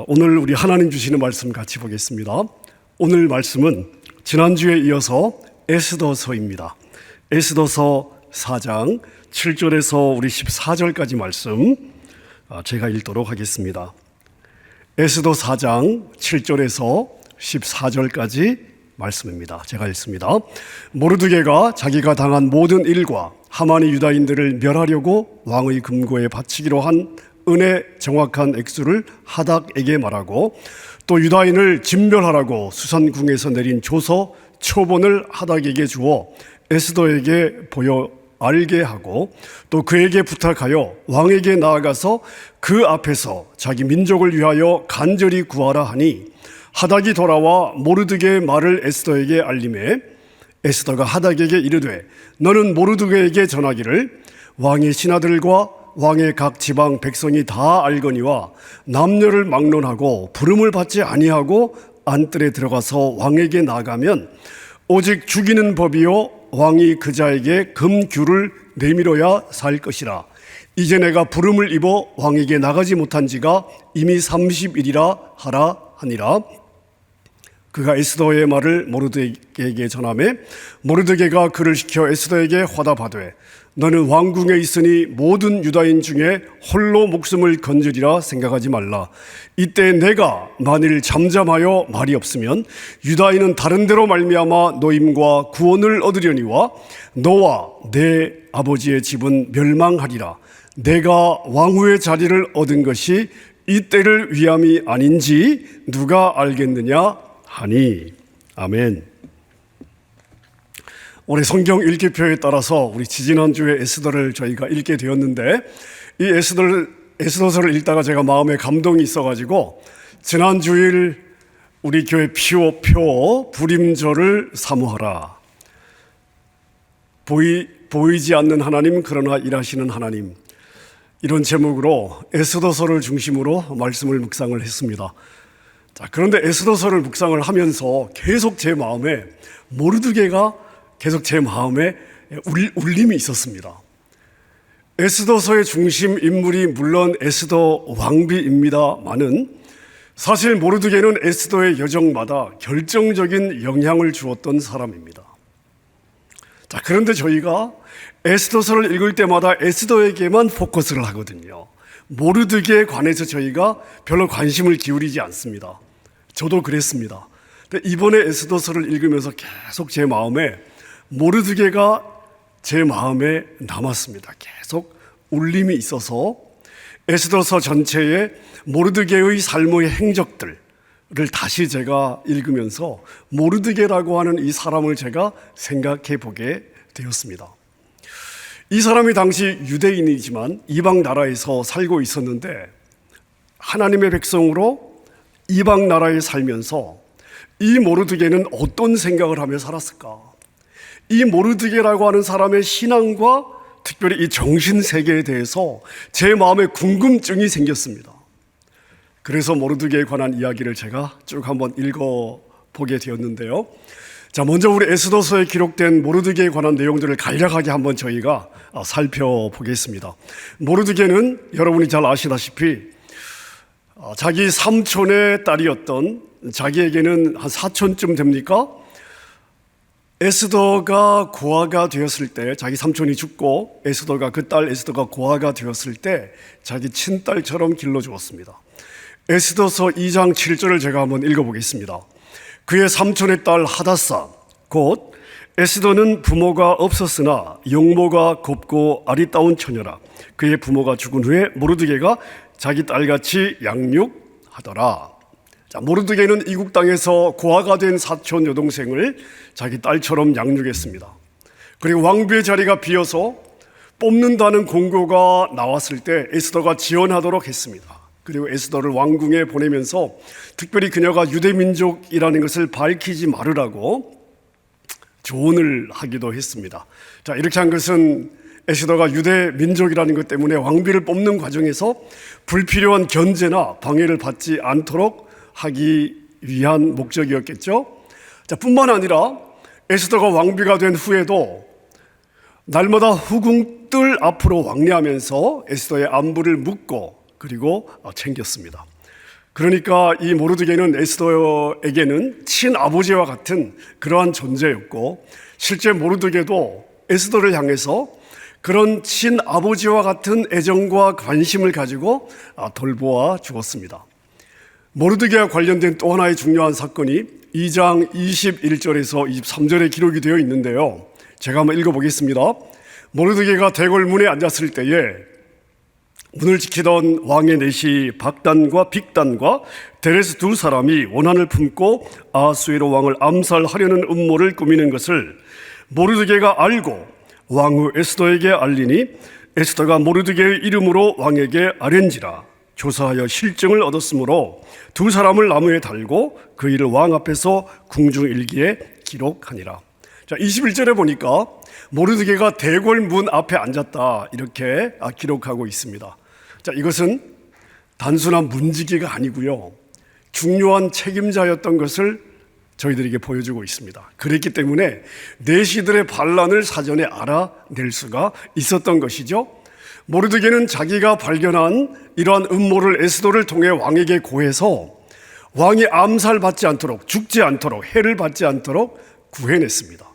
오늘 우리 하나님 주시는 말씀 같이 보겠습니다. 오늘 말씀은 지난주에 이어서 에스더서입니다. 에스더서 4장 7절에서 우리 14절까지 말씀 제가 읽도록 하겠습니다. 에스더 4장 7절에서 14절까지 말씀입니다. 제가 읽습니다. 모르드게가 자기가 당한 모든 일과 하만이 유다인들을 멸하려고 왕의 금고에 바치기로 한 은의 정확한 액수를 하닥에게 말하고, 또 유다인을 진멸하라고 수산궁에서 내린 조서 초본을 하닥에게 주어 에스더에게 보여 알게 하고, 또 그에게 부탁하여 왕에게 나아가서 그 앞에서 자기 민족을 위하여 간절히 구하라 하니, 하닥이 돌아와 모르드게의 말을 에스더에게 알림해 에스더가 하닥에게 이르되, 너는 모르드게에게 전하기를 왕의 신하들과 왕의 각 지방 백성이 다 알거니와 남녀를 막론하고 부름을 받지 아니하고 안뜰에 들어가서 왕에게 나가면 오직 죽이는 법이요 왕이 그자에게 금규를 내밀어야 살 것이라. 이제 내가 부름을 입어 왕에게 나가지 못한 지가 이미 30일이라 하라 하니라. 그가 에스더의 말을 모르드게에게 전하매 모르드게가 그를 시켜 에스더에게 화답하되, 너는 왕궁에 있으니 모든 유다인 중에 홀로 목숨을 건지리라 생각하지 말라. 이때 내가 만일 잠잠하여 말이 없으면 유다인은 다른 데로 말미암아 노임과 구원을 얻으려니와 너와 내 아버지의 집은 멸망하리라. 내가 왕후의 자리를 얻은 것이 이때를 위함이 아닌지 누가 알겠느냐 하니. 아멘. 올해 성경 읽기표에 따라서 우리 지지난주에 에스더를 저희가 읽게 되었는데, 이 에스더서를 읽다가 제가 마음에 감동이 있어가지고 지난 주일 우리 교회 피오표 불임절을 사모하라. 보이지 않는 하나님 그러나 일하시는 하나님, 이런 제목으로 에스더서를 중심으로 말씀을 묵상을 했습니다. 자, 그런데 에스더서를 묵상을 하면서 계속 제 마음에 모르드게가 계속 제 마음에 울림이 있었습니다. 에스더서의 중심 인물이 물론 에스더 왕비입니다만은 사실 모르드게는 에스더의 여정마다 결정적인 영향을 주었던 사람입니다. 자, 그런데 저희가 에스더서를 읽을 때마다 에스더에게만 포커스를 하거든요. 모르드게에 관해서 저희가 별로 관심을 기울이지 않습니다. 저도 그랬습니다. 근데 이번에 에스더서를 읽으면서 계속 제 마음에 모르드게가 제 마음에 남았습니다. 계속 울림이 있어서 에스더서 전체에 모르드게의 삶의 행적들을 다시 제가 읽으면서 모르드게라고 하는 이 사람을 제가 생각해 보게 되었습니다. 이 사람이 당시 유대인이지만 이방 나라에서 살고 있었는데, 하나님의 백성으로 이방 나라에 살면서 이 모르드게는 어떤 생각을 하며 살았을까? 이 모르드게라고 하는 사람의 신앙과 특별히 이 정신세계에 대해서 제 마음에 궁금증이 생겼습니다. 그래서 모르드게에 관한 이야기를 제가 쭉 한번 읽어보게 되었는데요. 자, 먼저 우리 에스더서에 기록된 모르드게에 관한 내용들을 간략하게 한번 저희가 살펴보겠습니다. 모르드게는 여러분이 잘 아시다시피 자기 삼촌의 딸이었던, 자기에게는 한 사촌쯤 됩니까? 에스더가 고아가 되었을 때, 자기 삼촌이 죽고 에스더가 그 딸 에스더가 고아가 되었을 때 자기 친딸처럼 길러주었습니다. 에스더서 2장 7절을 제가 한번 읽어보겠습니다. 그의 삼촌의 딸 하닷사 곧 에스더는 부모가 없었으나 용모가 곱고 아리따운 처녀라. 그의 부모가 죽은 후에 모르드게가 자기 딸같이 양육하더라. 자, 모르드게는 이국 땅에서 고아가 된 사촌 여동생을 자기 딸처럼 양육했습니다. 그리고 왕비의 자리가 비어서 뽑는다는 공고가 나왔을 때 에스더가 지원하도록 했습니다. 그리고 에스더를 왕궁에 보내면서 특별히 그녀가 유대민족이라는 것을 밝히지 말으라고 조언을 하기도 했습니다. 자, 이렇게 한 것은 에스더가 유대민족이라는 것 때문에 왕비를 뽑는 과정에서 불필요한 견제나 방해를 받지 않도록 하기 위한 목적이었겠죠. 자, 뿐만 아니라 에스더가 왕비가 된 후에도 날마다 후궁들 앞으로 왕래하면서 에스더의 안부를 묻고 그리고 챙겼습니다. 그러니까 이 모르드게는 에스더에게는 친아버지와 같은 그러한 존재였고, 실제 모르드게도 에스더를 향해서 그런 친아버지와 같은 애정과 관심을 가지고 돌보아 주었습니다. 모르드게와 관련된 또 하나의 중요한 사건이 2장 21절에서 23절에 기록이 되어 있는데요, 제가 한번 읽어보겠습니다. 모르드게가 대궐문에 앉았을 때에 문을 지키던 왕의 내시 박단과 빅단과 데레스 두 사람이 원한을 품고 아수에로 왕을 암살하려는 음모를 꾸미는 것을 모르드게가 알고 왕후 에스더에게 알리니, 에스더가 모르드게의 이름으로 왕에게 아뢰니라. 조사하여 실증을 얻었으므로 두 사람을 나무에 달고 그 일을 왕 앞에서 궁중일기에 기록하니라. 자, 21절에 보니까 모르드게가 대궐문 앞에 앉았다, 이렇게 기록하고 있습니다. 자, 이것은 단순한 문지기가 아니고요, 중요한 책임자였던 것을 저희들에게 보여주고 있습니다. 그랬기 때문에 내시들의 반란을 사전에 알아낼 수가 있었던 것이죠. 모르드게는 자기가 발견한 이러한 음모를 에스더를 통해 왕에게 고해서 왕이 암살받지 않도록, 죽지 않도록, 해를 받지 않도록 구해냈습니다.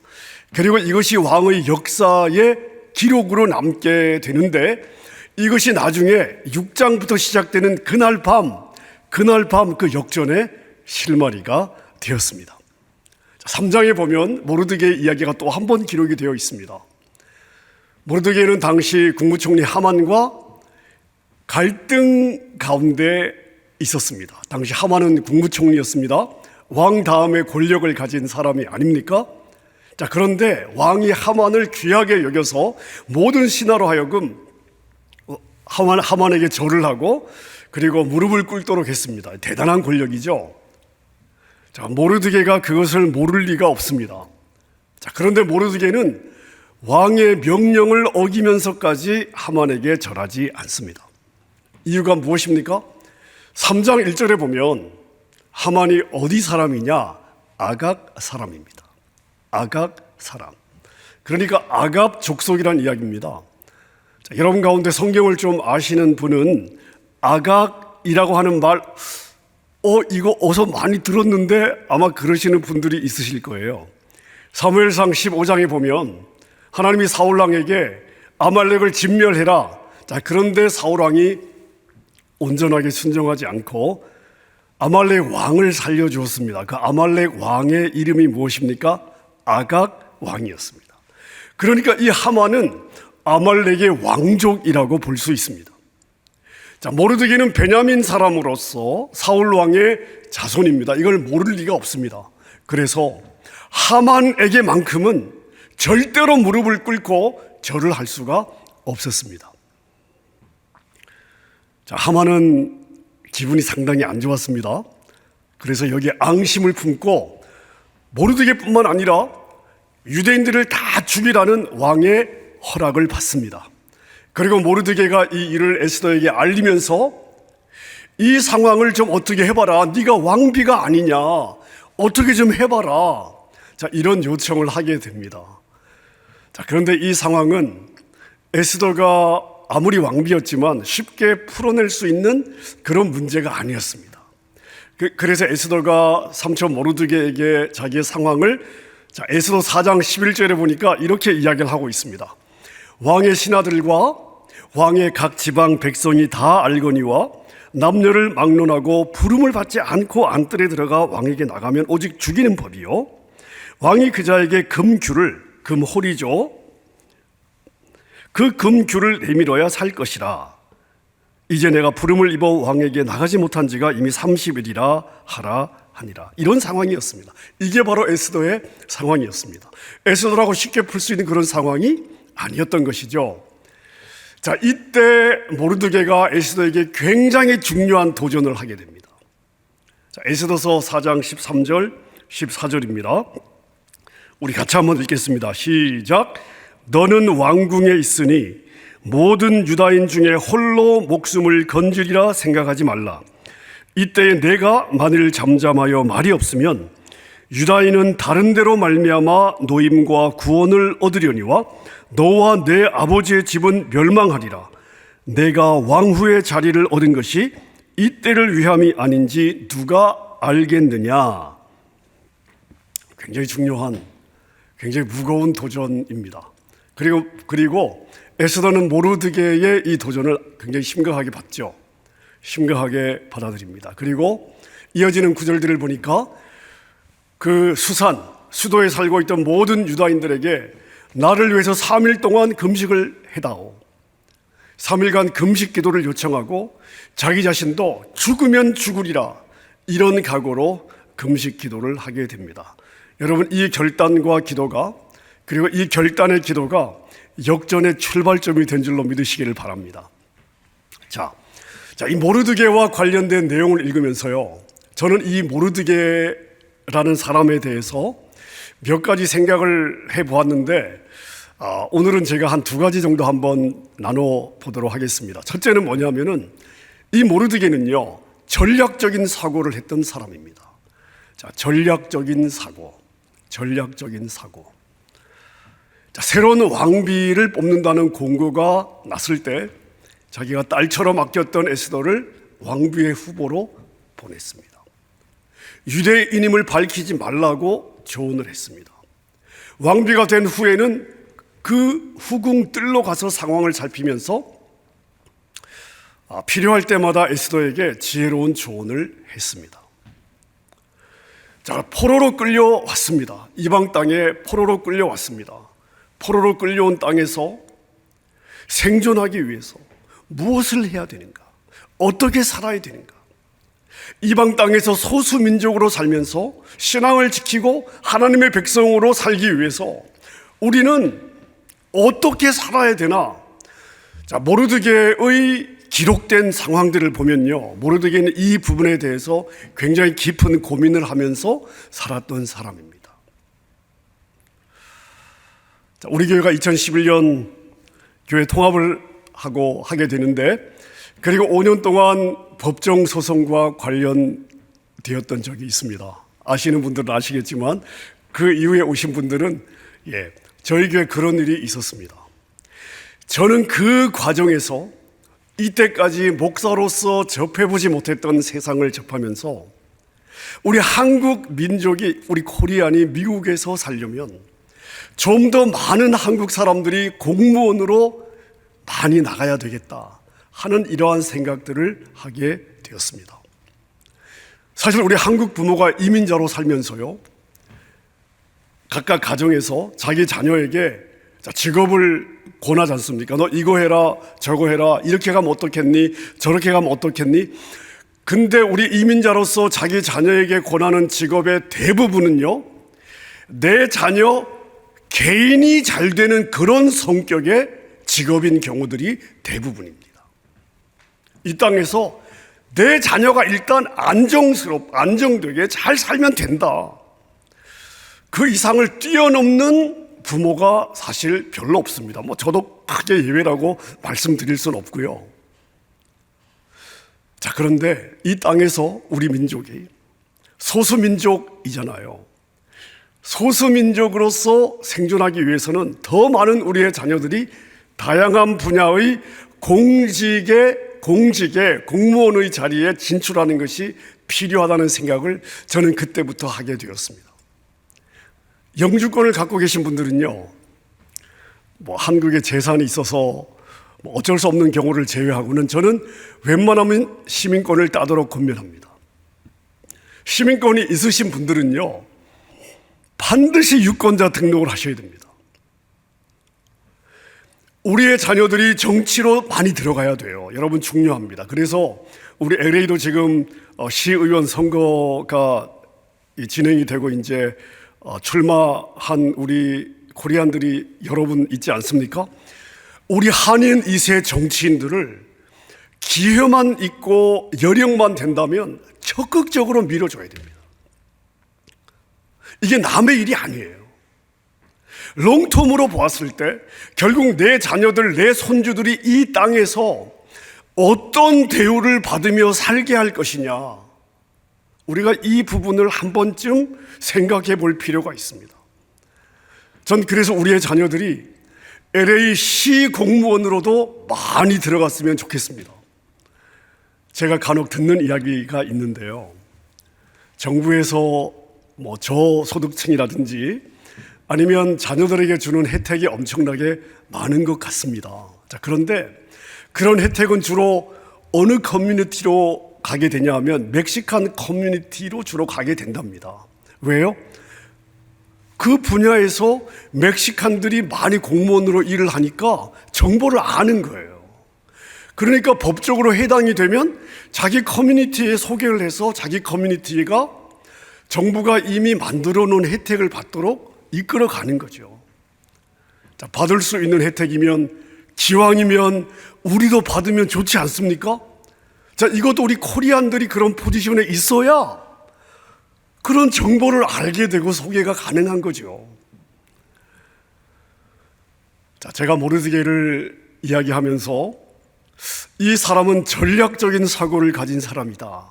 그리고 이것이 왕의 역사의 기록으로 남게 되는데, 이것이 나중에 6장부터 시작되는 그날 밤 그 역전의 실마리가 되었습니다. 3장에 보면 모르드게의 이야기가 또 한 번 기록이 되어 있습니다. 모르드게는 당시 국무총리 하만과 갈등 가운데 있었습니다. 당시 하만은 국무총리였습니다. 왕 다음에 권력을 가진 사람이 아닙니까? 자, 그런데 왕이 하만을 귀하게 여겨서 모든 신하로 하여금 하만에게 절을 하고 그리고 무릎을 꿇도록 했습니다. 대단한 권력이죠. 자, 모르드게가 그것을 모를 리가 없습니다. 자, 그런데 모르드게는 왕의 명령을 어기면서까지 하만에게 절하지 않습니다. 이유가 무엇입니까? 3장 1절에 보면 하만이 어디 사람이냐? 아각 사람입니다. 아각 사람. 그러니까 아갑 족속이란 이야기입니다. 자, 여러분 가운데 성경을 좀 아시는 분은 아각이라고 하는 말, 이거 어서 많이 들었는데 아마 그러시는 분들이 있으실 거예요. 사무엘상 15장에 보면 하나님이 사울왕에게 아말렉을 진멸해라. 자, 그런데 사울왕이 온전하게 순종하지 않고 아말렉 왕을 살려주었습니다. 그 아말렉 왕의 이름이 무엇입니까? 아각 왕이었습니다. 그러니까 이 하만은 아말렉의 왕족이라고 볼 수 있습니다. 자, 모르드게는 베냐민 사람으로서 사울 왕의 자손입니다. 이걸 모를 리가 없습니다. 그래서 하만에게만큼은 절대로 무릎을 꿇고 절을 할 수가 없었습니다. 자, 하만은 기분이 상당히 안 좋았습니다. 그래서 여기에 앙심을 품고 모르드게뿐만 아니라 유대인들을 다 죽이라는 왕의 허락을 받습니다. 그리고 모르드게가 이 일을 에스더에게 알리면서 이 상황을 좀 어떻게 해봐라. 네가 왕비가 아니냐. 어떻게 좀 해봐라. 자, 이런 요청을 하게 됩니다. 자, 그런데 이 상황은 에스더가 아무리 왕비였지만 쉽게 풀어낼 수 있는 그런 문제가 아니었습니다. 그래서 에스더가 삼촌 모르드게에게 자기의 상황을, 자, 에스더 4장 11절에 보니까 이렇게 이야기를 하고 있습니다. 왕의 신하들과 왕의 각 지방 백성이 다 알거니와 남녀를 막론하고 부름을 받지 않고 안뜰에 들어가 왕에게 나가면 오직 죽이는 법이요, 왕이 그자에게 금규를, 금홀이죠, 그 금규를 내밀어야 살 것이라. 이제 내가 부름을 입어 왕에게 나가지 못한 지가 이미 30일이라 하라 하니라. 이런 상황이었습니다. 이게 바로 에스더의 상황이었습니다. 에스더라고 쉽게 풀 수 있는 그런 상황이 아니었던 것이죠. 자, 이때 모르드게가 에스더에게 굉장히 중요한 도전을 하게 됩니다. 자, 에스더서 4장 13절 14절입니다. 우리 같이 한번 읽겠습니다. 시작. 너는 왕궁에 있으니 모든 유다인 중에 홀로 목숨을 건지리라 생각하지 말라. 이때에 내가 만일 잠잠하여 말이 없으면 유다인은 다른 데로 말미암아 노임과 구원을 얻으려니와 너와 내 아버지의 집은 멸망하리라. 내가 왕후의 자리를 얻은 것이 이때를 위함이 아닌지 누가 알겠느냐. 굉장히 중요한, 굉장히 무거운 도전입니다. 그리고 에스더는 모르드게의 이 도전을 굉장히 심각하게 받죠. 심각하게 받아들입니다. 그리고 이어지는 구절들을 보니까 그 수도에 살고 있던 모든 유다인들에게 나를 위해서 3일 동안 금식을 해다오. 3일간 금식 기도를 요청하고 자기 자신도 죽으면 죽으리라 이런 각오로 금식 기도를 하게 됩니다. 여러분, 이 결단과 기도가, 그리고 이 결단의 기도가 역전의 출발점이 된 줄로 믿으시기를 바랍니다. 자, 이 모르드게와 관련된 내용을 읽으면서요, 저는 이 모르드게라는 사람에 대해서 몇 가지 생각을 해보았는데, 오늘은 제가 한 두 가지 정도 한번 나눠보도록 하겠습니다. 첫째는 뭐냐면은, 이 모르드게는요, 전략적인 사고를 했던 사람입니다. 자, 전략적인 사고. 자, 새로운 왕비를 뽑는다는 공고가 났을 때 자기가 딸처럼 아꼈던 에스더를 왕비의 후보로 보냈습니다. 유대인임을 밝히지 말라고 조언을 했습니다. 왕비가 된 후에는 그 후궁 뜰로 가서 상황을 살피면서 필요할 때마다 에스더에게 지혜로운 조언을 했습니다. 자, 포로로 끌려왔습니다. 이방 땅에 포로로 끌려왔습니다. 포로로 끌려온 땅에서 생존하기 위해서 무엇을 해야 되는가? 어떻게 살아야 되는가? 이방 땅에서 소수민족으로 살면서 신앙을 지키고 하나님의 백성으로 살기 위해서 우리는 어떻게 살아야 되나? 자, 모르드게의 기록된 상황들을 보면요, 모르드게는 이 부분에 대해서 굉장히 깊은 고민을 하면서 살았던 사람입니다. 자, 우리 교회가 2011년 교회 통합을 하게 되는데, 그리고 5년 동안 법정 소송과 관련되었던 적이 있습니다. 아시는 분들은 아시겠지만 그 이후에 오신 분들은 저희 교회 그런 일이 있었습니다. 저는 그 과정에서 이때까지 목사로서 접해보지 못했던 세상을 접하면서 우리 한국 민족이, 우리 코리안이 미국에서 살려면 좀 더 많은 한국 사람들이 공무원으로 많이 나가야 되겠다 하는 이러한 생각들을 하게 되었습니다. 사실 우리 한국 부모가 이민자로 살면서요, 각각 가정에서 자기 자녀에게 직업을 권하지 않습니까? 너 이거 해라, 저거 해라, 이렇게 가면 어떻겠니? 저렇게 가면 어떻겠니? 근데 우리 이민자로서 자기 자녀에게 권하는 직업의 대부분은요, 내 자녀 개인이 잘 되는 그런 성격의 직업인 경우들이 대부분입니다. 이 땅에서 내 자녀가 일단 안정되게 잘 살면 된다. 그 이상을 뛰어넘는 부모가 사실 별로 없습니다. 저도 크게 예외라고 말씀드릴 수는 없고요. 자, 그런데 이 땅에서 우리 민족이 소수민족이잖아요. 소수민족으로서 생존하기 위해서는 더 많은 우리의 자녀들이 다양한 분야의 공직의 공무원의 자리에 진출하는 것이 필요하다는 생각을 저는 그때부터 하게 되었습니다. 영주권을 갖고 계신 분들은요, 한국에 재산이 있어서 어쩔 수 없는 경우를 제외하고는 저는 웬만하면 시민권을 따도록 권면합니다. 시민권이 있으신 분들은요, 반드시 유권자 등록을 하셔야 됩니다. 우리의 자녀들이 정치로 많이 들어가야 돼요. 여러분, 중요합니다. 그래서 우리 LA도 지금 시의원 선거가 진행이 되고 이제 출마한 우리 코리안들이 여러분 있지 않습니까? 우리 한인 2세 정치인들을 기회만 있고 여력만 된다면 적극적으로 밀어줘야 됩니다. 이게 남의 일이 아니에요. 롱텀으로 보았을 때 결국 내 자녀들, 내 손주들이 이 땅에서 어떤 대우를 받으며 살게 할 것이냐, 우리가 이 부분을 한 번쯤 생각해 볼 필요가 있습니다. 전 그래서 우리의 자녀들이 LA 시 공무원으로도 많이 들어갔으면 좋겠습니다. 제가 간혹 듣는 이야기가 있는데요. 정부에서 저소득층이라든지 아니면 자녀들에게 주는 혜택이 엄청나게 많은 것 같습니다. 자, 그런데 그런 혜택은 주로 어느 커뮤니티로 가게 되냐 하면 멕시칸 커뮤니티로 주로 가게 된답니다. 왜요? 그 분야에서 멕시칸들이 많이 공무원으로 일을 하니까 정보를 아는 거예요. 그러니까 법적으로 해당이 되면 자기 커뮤니티에 소개를 해서 자기 커뮤니티가 정부가 이미 만들어 놓은 혜택을 받도록 이끌어 가는 거죠. 자, 받을 수 있는 혜택이면 기왕이면 우리도 받으면 좋지 않습니까? 자, 이것도 우리 코리안들이 그런 포지션에 있어야 그런 정보를 알게 되고 소개가 가능한 거죠. 자, 제가 모르드게를 이야기하면서 이 사람은 전략적인 사고를 가진 사람이다,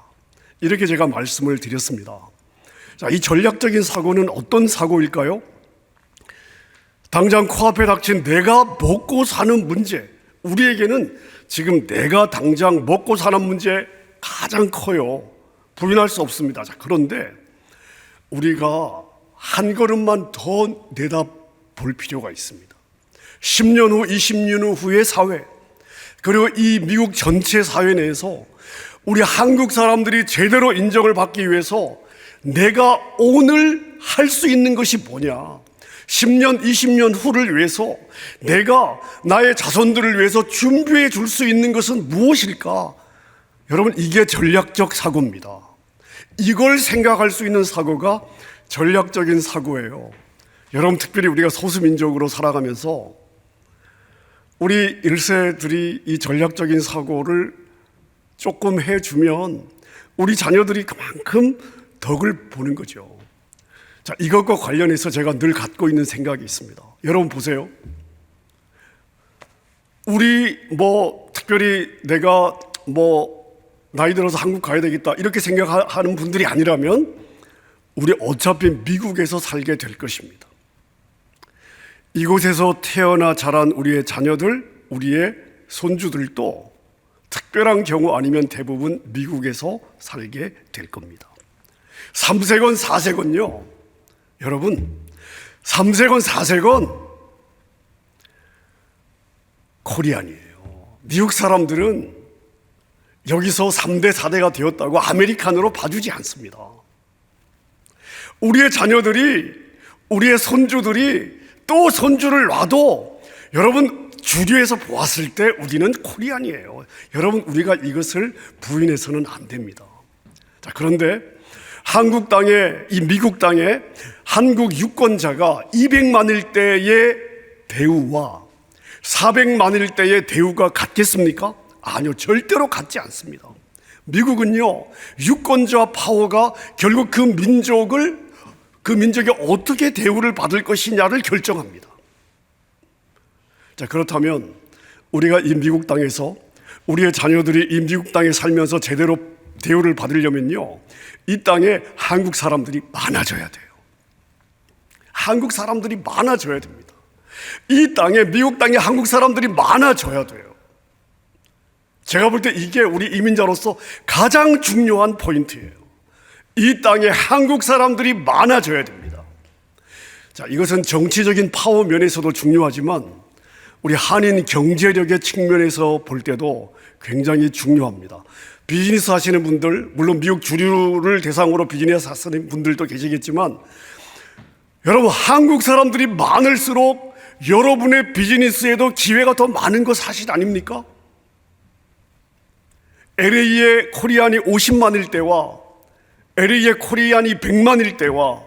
이렇게 제가 말씀을 드렸습니다. 자, 이 전략적인 사고는 어떤 사고일까요? 당장 코앞에 닥친 내가 먹고 사는 문제, 우리에게는 지금 내가 당장 먹고 사는 문제 가장 커요. 부인할 수 없습니다. 자, 그런데 우리가 한 걸음만 더 내다볼 필요가 있습니다. 10년 후, 20년 후의 사회, 그리고 이 미국 전체 사회 내에서 우리 한국 사람들이 제대로 인정을 받기 위해서 내가 오늘 할 수 있는 것이 뭐냐, 10년, 20년 후를 위해서 내가 나의 자손들을 위해서 준비해 줄 수 있는 것은 무엇일까? 여러분, 이게 전략적 사고입니다. 이걸 생각할 수 있는 사고가 전략적인 사고예요. 여러분, 특별히 우리가 소수민족으로 살아가면서 우리 1세들이 이 전략적인 사고를 조금 해주면 우리 자녀들이 그만큼 덕을 보는 거죠. 자, 이것과 관련해서 제가 늘 갖고 있는 생각이 있습니다. 여러분 보세요. 우리 특별히 내가 나이 들어서 한국 가야 되겠다 이렇게 생각하는 분들이 아니라면 우리 어차피 미국에서 살게 될 것입니다. 이곳에서 태어나 자란 우리의 자녀들, 우리의 손주들도 특별한 경우 아니면 대부분 미국에서 살게 될 겁니다. 3세건 4세건요, 여러분, 3세건 4세건 코리안이에요. 미국 사람들은 여기서 3대 4대가 되었다고 아메리칸으로 봐주지 않습니다. 우리의 자녀들이, 우리의 손주들이 또 손주를 놔도 여러분, 주류에서 보았을 때 우리는 코리안이에요. 여러분, 우리가 이것을 부인해서는 안 됩니다. 자, 그런데 한국 땅에, 이 미국 땅에 한국 유권자가 200만일 때의 대우와 400만일 때의 대우가 같겠습니까? 아니요, 절대로 같지 않습니다. 미국은요, 유권자 파워가 결국 그 민족이 어떻게 대우를 받을 것이냐를 결정합니다. 자, 그렇다면 우리가 이 미국 땅에서 우리의 자녀들이 이 미국 땅에 살면서 제대로 대우를 받으려면요, 이 땅에 한국 사람들이 많아져야 돼요. 한국 사람들이 많아져야 됩니다. 이 땅에, 미국 땅에 한국 사람들이 많아져야 돼요. 제가 볼 때 이게 우리 이민자로서 가장 중요한 포인트예요. 이 땅에 한국 사람들이 많아져야 됩니다. 자, 이것은 정치적인 파워 면에서도 중요하지만 우리 한인 경제력의 측면에서 볼 때도 굉장히 중요합니다. 비즈니스 하시는 분들, 물론 미국 주류를 대상으로 비즈니스 하시는 분들도 계시겠지만, 여러분, 한국 사람들이 많을수록 여러분의 비즈니스에도 기회가 더 많은 거 사실 아닙니까? LA의 코리안이 50만일 때와 LA의 코리안이 100만일 때와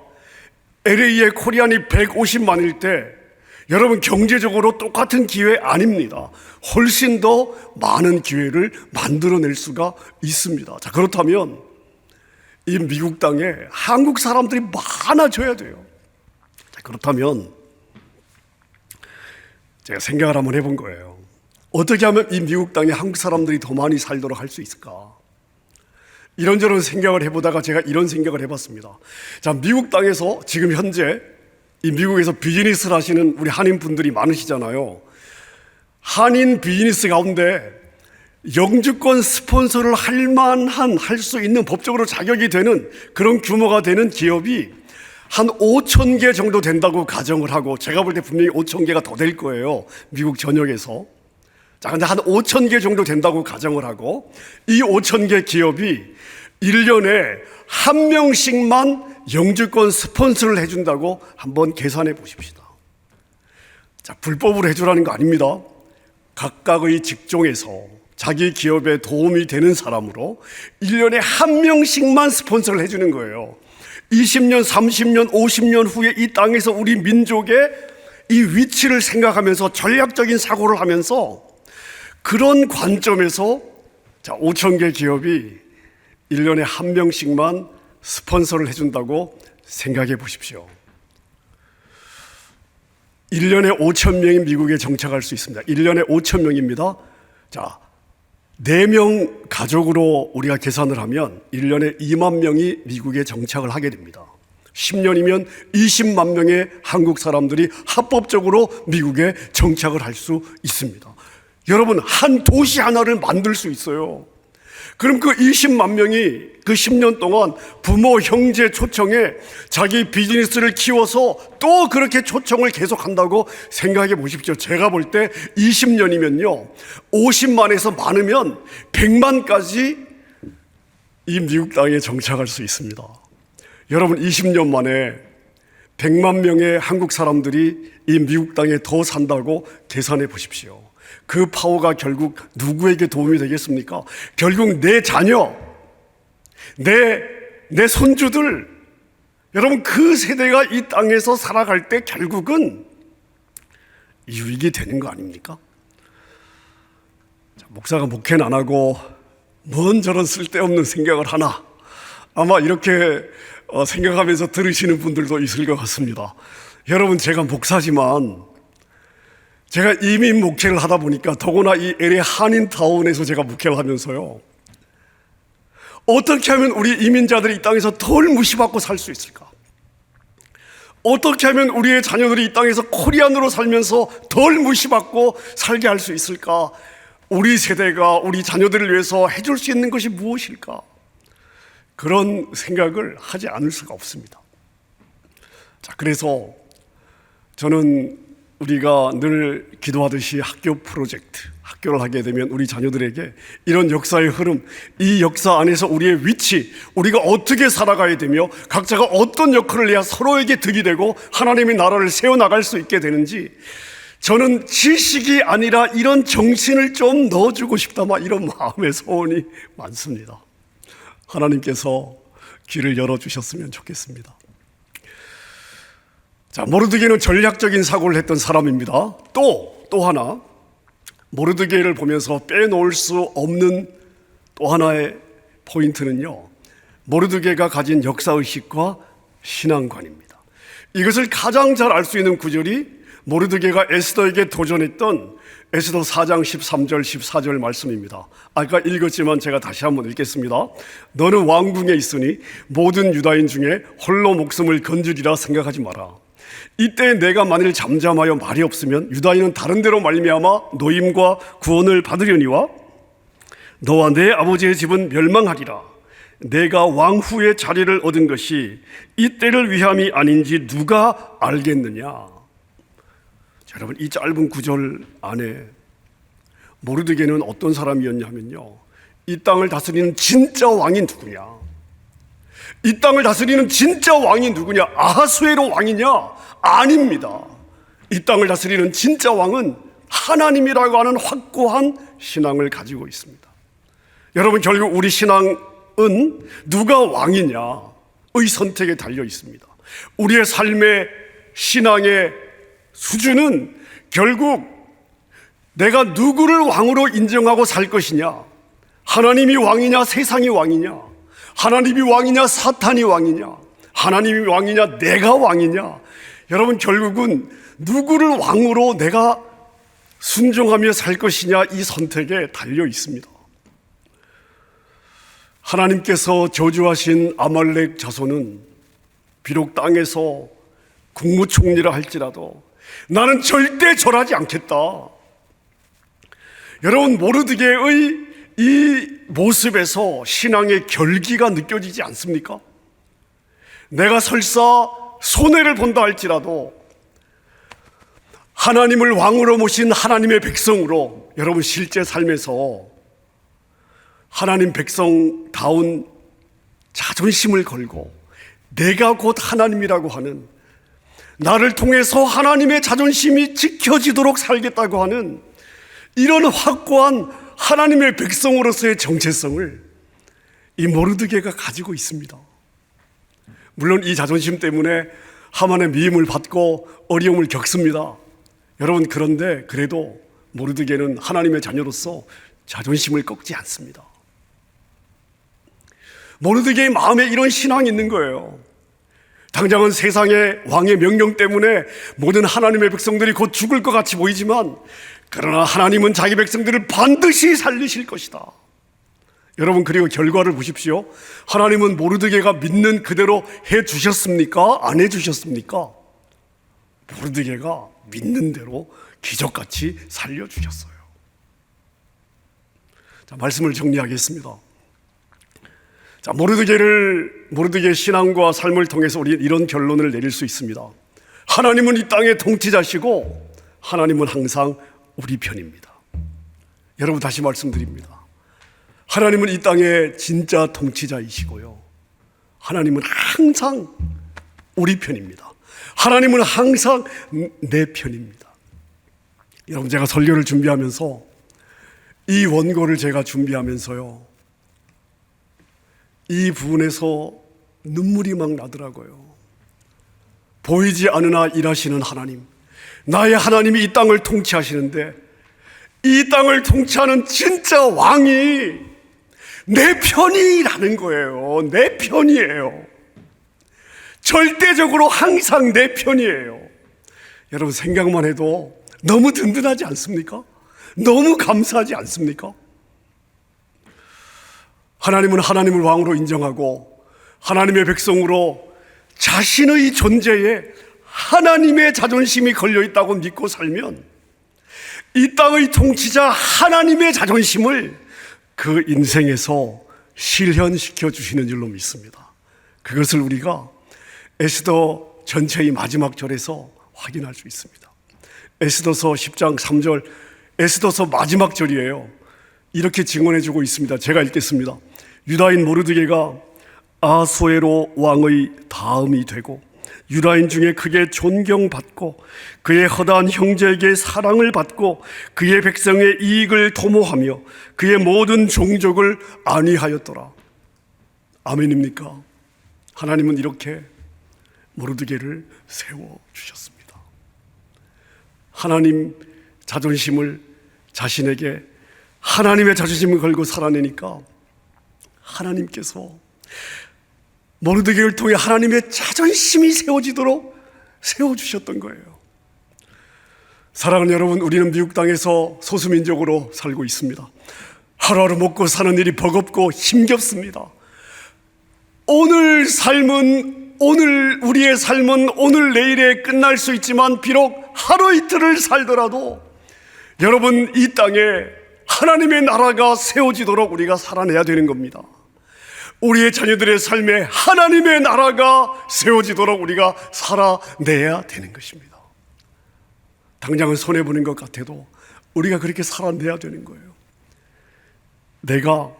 LA의 코리안이 150만일 때, 여러분, 경제적으로 똑같은 기회 아닙니다. 훨씬 더 많은 기회를 만들어낼 수가 있습니다. 자, 그렇다면 이 미국 땅에 한국 사람들이 많아져야 돼요. 자, 그렇다면 제가 생각을 한번 해본 거예요. 어떻게 하면 이 미국 땅에 한국 사람들이 더 많이 살도록 할 수 있을까? 이런저런 생각을 해보다가 제가 이런 생각을 해봤습니다. 자, 미국 땅에서 지금 현재 이 미국에서 비즈니스를 하시는 우리 한인 분들이 많으시잖아요. 한인 비즈니스 가운데 영주권 스폰서를 할 수 있는 법적으로 자격이 되는 그런 규모가 되는 기업이 한 5천 개 정도 된다고 가정을 하고, 제가 볼 때 분명히 5천 개가 더 될 거예요, 미국 전역에서. 자, 근데 한 5천 개 정도 된다고 가정을 하고, 이 5천 개 기업이 1년에 한 명씩만 영주권 스폰서를 해준다고 한번 계산해 보십시다. 자, 불법으로 해주라는 거 아닙니다. 각각의 직종에서 자기 기업에 도움이 되는 사람으로 1년에 한 명씩만 스폰서를 해주는 거예요. 20년, 30년, 50년 후에 이 땅에서 우리 민족의 이 위치를 생각하면서 전략적인 사고를 하면서 그런 관점에서, 자, 5천 개 기업이 1년에 한 명씩만 스폰서를 해준다고 생각해 보십시오. 1년에 5천 명이 미국에 정착할 수 있습니다. 1년에 5천 명입니다. 자, 4명 가족으로 우리가 계산을 하면 1년에 2만 명이 미국에 정착을 하게 됩니다. 10년이면 20만 명의 한국 사람들이 합법적으로 미국에 정착을 할 수 있습니다. 여러분, 한 도시 하나를 만들 수 있어요. 그럼 그 20만 명이 그 10년 동안 부모, 형제 초청에 자기 비즈니스를 키워서 또 그렇게 초청을 계속한다고 생각해 보십시오. 제가 볼 때 20년이면요, 50만에서 많으면 100만까지 이 미국 땅에 정착할 수 있습니다. 여러분, 20년 만에 100만 명의 한국 사람들이 이 미국 땅에 더 산다고 계산해 보십시오. 그 파워가 결국 누구에게 도움이 되겠습니까? 결국 내 자녀, 내 손주들, 여러분, 그 세대가 이 땅에서 살아갈 때 결국은 유익이 되는 거 아닙니까? 자, 목사가 목회는 안 하고 뭔 저런 쓸데없는 생각을 하나, 아마 이렇게 생각하면서 들으시는 분들도 있을 것 같습니다. 여러분, 제가 목사지만 제가 이민 목회를 하다 보니까, 더구나 이 LA 한인타운에서 제가 목회를 하면서요, 어떻게 하면 우리 이민자들이 이 땅에서 덜 무시받고 살 수 있을까? 어떻게 하면 우리의 자녀들이 이 땅에서 코리안으로 살면서 덜 무시받고 살게 할 수 있을까? 우리 세대가 우리 자녀들을 위해서 해줄 수 있는 것이 무엇일까? 그런 생각을 하지 않을 수가 없습니다. 자, 그래서 저는 우리가 늘 기도하듯이 학교 프로젝트, 학교를 하게 되면 우리 자녀들에게 이런 역사의 흐름, 이 역사 안에서 우리의 위치, 우리가 어떻게 살아가야 되며 각자가 어떤 역할을 해야 서로에게 득이 되고 하나님의 나라를 세워나갈 수 있게 되는지, 저는 지식이 아니라 이런 정신을 좀 넣어주고 싶다, 막 이런 마음의 소원이 많습니다. 하나님께서 길을 열어주셨으면 좋겠습니다. 자, 모르드게는 전략적인 사고를 했던 사람입니다. 또 하나, 모르드게를 보면서 빼놓을 수 없는 또 하나의 포인트는요, 모르드게가 가진 역사의식과 신앙관입니다. 이것을 가장 잘 알 수 있는 구절이 모르드게가 에스더에게 도전했던 에스더 4장 13절 14절 말씀입니다. 아까 읽었지만 제가 다시 한번 읽겠습니다. 너는 왕궁에 있으니 모든 유다인 중에 홀로 목숨을 건지리라 생각하지 마라. 이때 내가 만일 잠잠하여 말이 없으면 유다인은 다른 데로 말미암아 노임과 구원을 받으려니와 너와 내 아버지의 집은 멸망하리라. 내가 왕 후의 자리를 얻은 것이 이때를 위함이 아닌지 누가 알겠느냐. 자, 여러분, 이 짧은 구절 안에 모르드게는 어떤 사람이었냐면요, 이 땅을 다스리는 진짜 왕이 누구냐, 이 땅을 다스리는 진짜 왕이 누구냐, 아하수에로 왕이냐? 아닙니다. 이 땅을 다스리는 진짜 왕은 하나님이라고 하는 확고한 신앙을 가지고 있습니다. 여러분, 결국 우리 신앙은 누가 왕이냐의 선택에 달려 있습니다. 우리의 삶의 신앙의 수준은 결국 내가 누구를 왕으로 인정하고 살 것이냐, 하나님이 왕이냐 세상이 왕이냐, 하나님이 왕이냐 사탄이 왕이냐, 하나님이 왕이냐 내가 왕이냐. 여러분, 결국은 누구를 왕으로 내가 순종하며 살 것이냐, 이 선택에 달려 있습니다. 하나님께서 저주하신 아말렉 자손은 비록 땅에서 국무총리라 할지라도 나는 절대 절하지 않겠다. 여러분, 모르드게의 이 모습에서 신앙의 결기가 느껴지지 않습니까? 내가 설사 손해를 본다 할지라도 하나님을 왕으로 모신 하나님의 백성으로 여러분 실제 삶에서 하나님 백성다운 자존심을 걸고 내가 곧 하나님이라고 하는, 나를 통해서 하나님의 자존심이 지켜지도록 살겠다고 하는 이런 확고한 하나님의 백성으로서의 정체성을 이 모르드게가 가지고 있습니다. 물론 이 자존심 때문에 하만의 미움을 받고 어려움을 겪습니다. 여러분, 그런데 그래도 모르드게는 하나님의 자녀로서 자존심을 꺾지 않습니다. 모르드게의 마음에 이런 신앙이 있는 거예요. 당장은 세상의 왕의 명령 때문에 모든 하나님의 백성들이 곧 죽을 것 같이 보이지만, 그러나 하나님은 자기 백성들을 반드시 살리실 것이다. 여러분, 그리고 결과를 보십시오. 하나님은 모르드게가 믿는 그대로 해주셨습니까? 안 해주셨습니까? 모르드게가 믿는 대로 기적같이 살려주셨어요. 자, 말씀을 정리하겠습니다. 자, 모르드게의 신앙과 삶을 통해서 우리는 이런 결론을 내릴 수 있습니다. 하나님은 이 땅의 통치자시고 하나님은 항상 우리 편입니다. 여러분, 다시 말씀드립니다. 하나님은 이 땅의 진짜 통치자이시고요, 하나님은 항상 우리 편입니다. 하나님은 항상 내 편입니다. 여러분, 제가 설교를 준비하면서 이 원고를 제가 준비하면서요, 이 부분에서 눈물이 막 나더라고요. 보이지 않으나 일하시는 하나님, 나의 하나님이 이 땅을 통치하시는데 이 땅을 통치하는 진짜 왕이 내 편이라는 거예요. 내 편이에요. 절대적으로 항상 내 편이에요. 여러분, 생각만 해도 너무 든든하지 않습니까? 너무 감사하지 않습니까? 하나님은 하나님을 왕으로 인정하고 하나님의 백성으로 자신의 존재에 하나님의 자존심이 걸려있다고 믿고 살면 이 땅의 통치자 하나님의 자존심을 그 인생에서 실현시켜 주시는 줄로 믿습니다. 그것을 우리가 에스더 전체의 마지막 절에서 확인할 수 있습니다. 에스더서 10장 3절, 에스더서 마지막 절이에요. 이렇게 증언해 주고 있습니다. 제가 읽겠습니다. 유다인 모르드게가 아수에로 왕의 다음이 되고 유다인 중에 크게 존경받고 그의 허다한 형제에게 사랑을 받고 그의 백성의 이익을 도모하며 그의 모든 종족을 안위하였더라. 아멘입니까? 하나님은 이렇게 모르드게를 세워주셨습니다. 하나님 자존심을 자신에게 하나님의 자존심을 걸고 살아내니까 하나님께서 모르드게를 통해 하나님의 자존심이 세워지도록 세워주셨던 거예요. 사랑하는 여러분, 우리는 미국 땅에서 소수민족으로 살고 있습니다. 하루하루 먹고 사는 일이 버겁고 힘겹습니다. 우리의 삶은 오늘 내일에 끝날 수 있지만 비록 하루 이틀을 살더라도 여러분, 이 땅에 하나님의 나라가 세워지도록 우리가 살아내야 되는 겁니다. 우리의 자녀들의 삶에 하나님의 나라가 세워지도록 우리가 살아내야 되는 것입니다. 당장은 손해보는 것 같아도 우리가 그렇게 살아내야 되는 거예요. 내가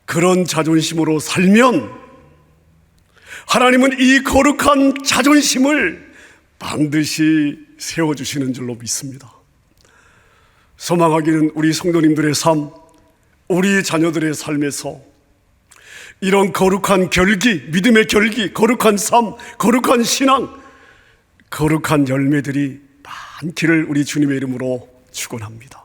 그런 자존심으로 살면 하나님은 이 거룩한 자존심을 반드시 세워주시는 줄로 믿습니다. 소망하기는 우리 성도님들의 삶, 우리 자녀들의 삶에서 이런 거룩한 결기, 믿음의 결기, 거룩한 삶, 거룩한 신앙, 거룩한 열매들이 많기를 우리 주님의 이름으로 축원합니다.